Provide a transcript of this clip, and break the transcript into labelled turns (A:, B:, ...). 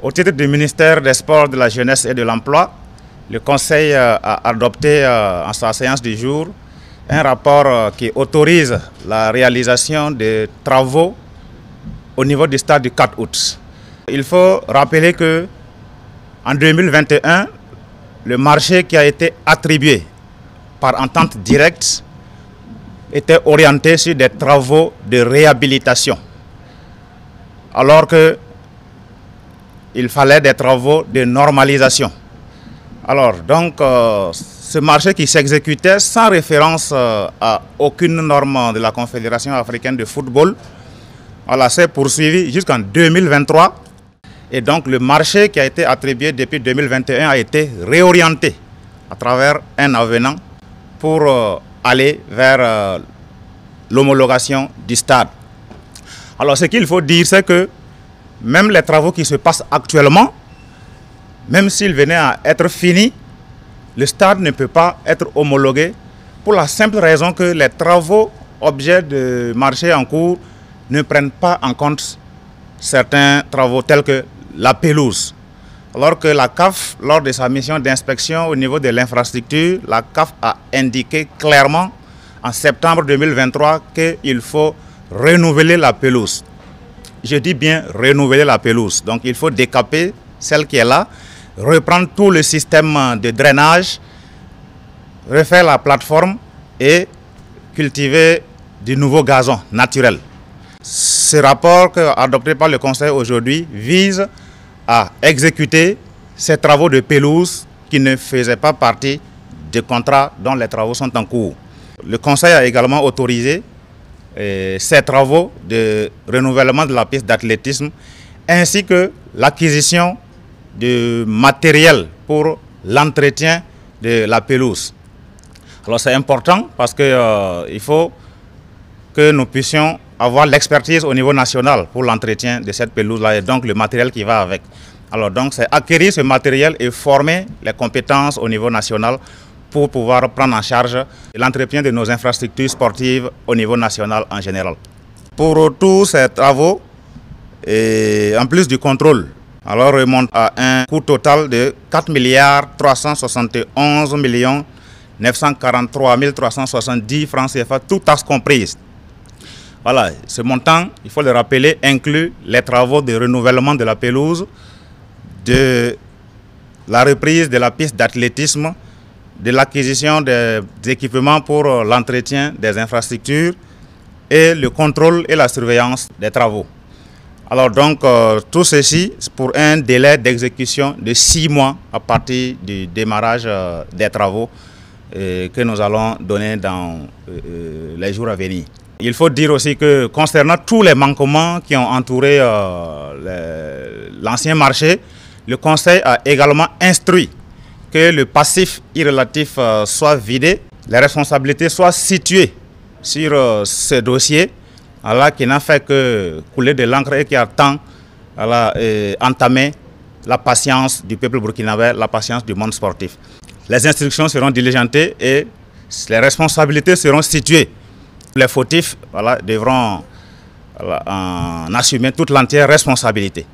A: Au titre du ministère des Sports, de la Jeunesse et de l'Emploi, le Conseil a adopté en sa séance du jour un rapport qui autorise la réalisation de travaux au niveau du stade du 4 août. Il faut rappeler que en 2021, le marché qui a été attribué par entente directe était orienté sur des travaux de réhabilitation, alors qu'il fallait des travaux de normalisation. Alors, donc, ce marché qui s'exécutait sans référence à aucune norme de la Confédération africaine de football, s'est poursuivi jusqu'en 2023. Et donc, le marché qui a été attribué depuis 2021 a été réorienté à travers un avenant pour aller vers l'homologation du stade. Alors, ce qu'il faut dire, c'est que même les travaux qui se passent actuellement, même s'ils venaient à être finis, le stade ne peut pas être homologué pour la simple raison que les travaux objets de marché en cours ne prennent pas en compte certains travaux tels que la pelouse. Alors que la CAF, lors de sa mission d'inspection au niveau de l'infrastructure, la CAF a indiqué clairement en septembre 2023 qu'il faut renouveler la pelouse. Je dis bien renouveler la pelouse. Donc il faut décaper celle qui est là, reprendre tout le système de drainage, refaire la plateforme et cultiver du nouveau gazon naturel. Ce rapport adopté par le Conseil aujourd'hui vise à exécuter ces travaux de pelouse qui ne faisaient pas partie des contrats dont les travaux sont en cours. Le Conseil a également autorisé ces travaux de renouvellement de la piste d'athlétisme ainsi que l'acquisition de matériel pour l'entretien de la pelouse. Alors c'est important parce qu'il faut que nous puissions avoir l'expertise au niveau national pour l'entretien de cette pelouse-là et donc le matériel qui va avec. Alors donc c'est acquérir ce matériel et former les compétences au niveau national pour pouvoir prendre en charge l'entretien de nos infrastructures sportives au niveau national en général. Pour tous ces travaux, et en plus du contrôle, alors remonte à un coût total de 4 371 943 370 francs CFA, toutes taxes comprises. Voilà, ce montant, il faut le rappeler, inclut les travaux de renouvellement de la pelouse, de la reprise de la piste d'athlétisme, de l'acquisition des équipements pour l'entretien des infrastructures et le contrôle et la surveillance des travaux. Alors donc, tout ceci pour un délai d'exécution de 6 mois à partir du démarrage des travaux que nous allons donner dans les jours à venir. Il faut dire aussi que concernant tous les manquements qui ont entouré l'ancien marché, le Conseil a également instruit que le passif irrélatif soit vidé, les responsabilités soient situées sur ce dossier qui n'a fait que couler de l'encre et qui a tant entamé la patience du peuple burkinabé, la patience du monde sportif. Les instructions seront diligentées et les responsabilités seront situées. Les fautifs devront en assumer toute l'entière responsabilité.